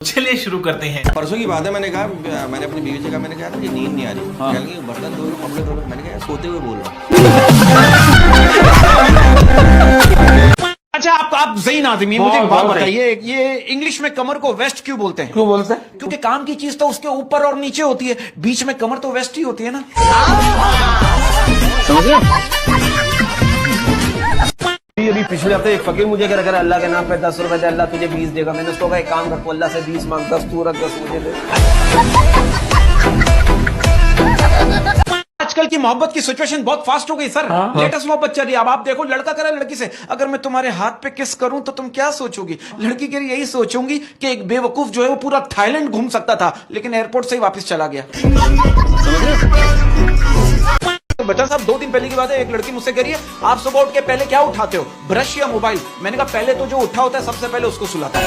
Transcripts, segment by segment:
चलिए शुरू करते हैं। परसों की बात है, मैंने अपनी बीवी से कहा, मैंने कहा मुझे नींद नहीं आ रही। हाँ। कह लगी बर्तन धो लो, कपड़े धो लो। मैंने कहा सोते हुए बोल रहा हूँ। अच्छा, आप ज़हीन आदमी हैं, मुझे एक बात बताइए, ये इंग्लिश में कमर को वेस्ट क्यों बोलते हैं? क्यों बोलते हैं? क्योंकि काम की चीज तो उसके ऊपर और नीचे होती है, बीच में कमर तो वेस्ट ही होती है ना। अभी पिछले हफ्ते एक फकीर मुझे कह रहा अल्लाह के नाम पे 10 रुपए दे, अल्लाह तुझे 20 देगा। मैंने उसको कहा एक काम कर, तू अल्लाह से 20 मांग, 10 तू रख, 10 मुझे दे। आजकल की मोहब्बत की सिचुएशन बहुत फास्ट हो गई सर। लेटेस्ट मोहब्बत चल रही है। अब आप देखो, लड़का कह रहा है लड़की से, अगर मैं तुम्हारे हाथ पे किस करूं तो तुम क्या सोचोगी? लड़की कह रही यही सोचूंगी कि एक बेवकूफ जो है वो पूरा थाईलैंड घूम सकता था, लेकिन एयरपोर्ट से ही वापस चला गया। बच्चा साहब, 2 दिन पहले की बात है, एक लड़की मुझसे कह रही है, आप सुबह उठ के पहले क्या उठाते हो, ब्रश या मोबाइल? मैंने कहा पहले तो जो उठा होता है सबसे पहले उसको सुलाता है।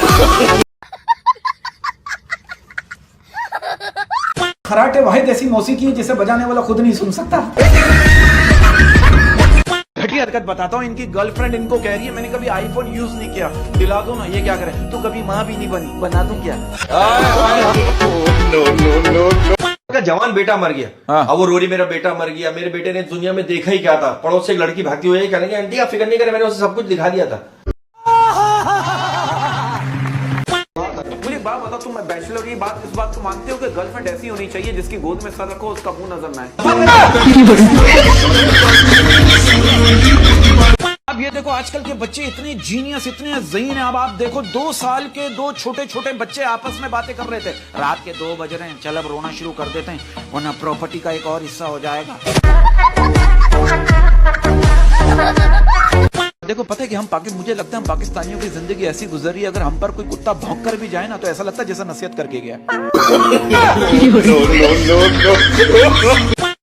खराटे वाहिद ऐसी मौसीकी है जिसे बजाने वाला खुद नहीं सुन सकता। घटी हरकत बताता हूँ, इनकी गर्लफ्रेंड इनको कह रही है, मैंने कभी आईफोन यूज नहीं किया, दिला दो ना। ये क्या करे, तू कभी माँ भी नहीं बनी, बना दूं क्या? का जवान बेटा मर गया। अब वो रोरी मेरा बेटा मर गया, मेरे बेटे ने दुनिया में देखा ही क्या था। पड़ोस से एक लड़की भागती हुई कहने लगी, आंटी आप फिक्र नहीं करें, मैंने उसे सब कुछ दिखा दिया था। मुझे एक बात बता, तुम बैचलर की बात, इस बात को मानते हो कि गर्लफ्रेंड ऐसी होनी चाहिए जिसकी गोद में सर रखो, उसका मुंह नजर ना आए? अब ये देखो, आजकल के बच्चे इतने जीनियस, इतने ज़हीन हैं। अब आप देखो, 2 साल के 2 छोटे छोटे बच्चे आपस में बातें कर रहे थे, रात के 2 बज रहे हैं, चल अब रोना शुरू कर देते हैं वरना प्रॉपर्टी का एक और हिस्सा हो जाएगा। देखो, पता है कि मुझे लगता है हम पाकिस्तानियों की जिंदगी ऐसी गुजर रही है, अगर हम पर कोई कुत्ता भौंक कर भी जाए ना तो ऐसा लगता है जैसा नसीहत करके गया।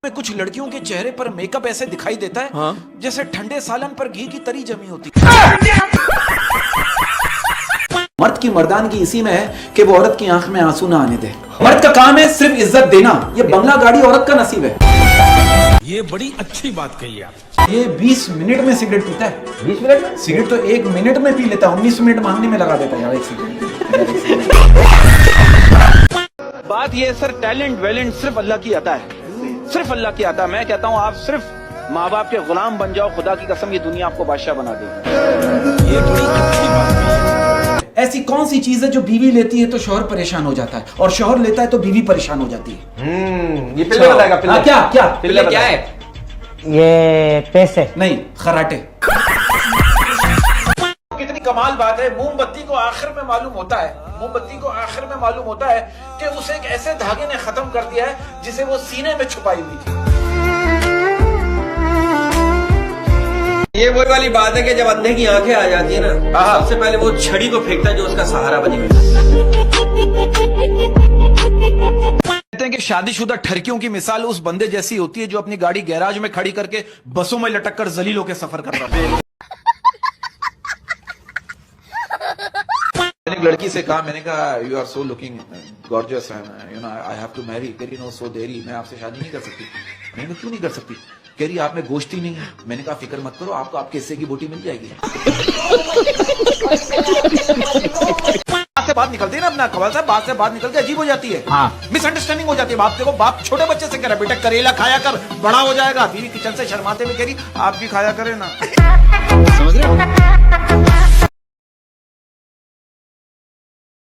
में कुछ लड़कियों के चेहरे पर मेकअप ऐसे दिखाई देता है जैसे ठंडे सालन पर घी की तरी जमी होती है। मर्द की मर्दानगी इसी में है कि वो औरत की आंख में आंसू ना आने दे। मर्द का काम है सिर्फ इज्जत देना। ये बंगला गाड़ी औरत का नसीब है। ये बड़ी अच्छी बात कही आप। ये 20 मिनट में सिगरेट पीता है। 20 मिनट में सिगरेट तो 1 मिनट में पी लेता है, 19 मिनट मांगने में लगा देता है यार एक सिगरेट। बात ये सर, टैलेंट वैलेंट सिर्फ अल्लाह की अता है, सिर्फ अल्लाह की अता। मैं कहता हूँ आप सिर्फ माँ बाप के गुलाम बन जाओ, खुदा की कसम ये दुनिया आपको बादशाह बना देगी। ये बड़ी अच्छी बात है। ऐसी कौन सी चीज है जो बीवी लेती है तो शौहर परेशान हो जाता है, और शौहर लेता है तो बीवी परेशान हो जाती है? ये पिल्ले बताएगा। पिल्ले क्या क्या है? ये पैसे नहीं, खराटे। कितनी कमाल बात है, मोमबत्ती को आखिर में मालूम होता है, मोमबत्ती को आखिर में मालूम होता है कि उसे एक ऐसे धागे ने खत्म कर दिया है जिसे वो सीने में छुपाई हुई थी। ये वही वाली बात है कि जब अंधे की आंखें आ जाती है ना, सबसे पहले वो छड़ी को फेंकता है जो उसका सहारा बनी हुई है। कहते हैं कि शादीशुदा ठरकियों की मिसाल उस बंदे जैसी होती है जो अपनी गाड़ी गैराज में खड़ी करके बसों में लटक कर जलील होकर सफर कर रहा है। मैंने एक लड़की से कहा, मैंने कहा you are so looking gorgeous and you know I have to marry. कह रही नो सो देरी, मैं आपसे शादी नहीं कर सकती। मैंने कहा क्यों नहीं कर सकती? कह रही आप में गोश्त ही नहीं है। मैंने कहा फिक्र मत करो, आपको आपके हिस्से की बोटी मिल जाएगी। बात से बात निकलती है ना अपना कवाल साहब, बात से बात निकल के अजीब हो जाती है। मिसअंडरस्टैंडिंग हो जाती है। बाप देखो, बाप छोटे बच्चे से कह रहा है बेटा करेला खाया कर, बड़ा हो जाएगा। बीवी किचन से शर्माते हुए कह रही आप भी खाया करें ना। समझ रहे हो?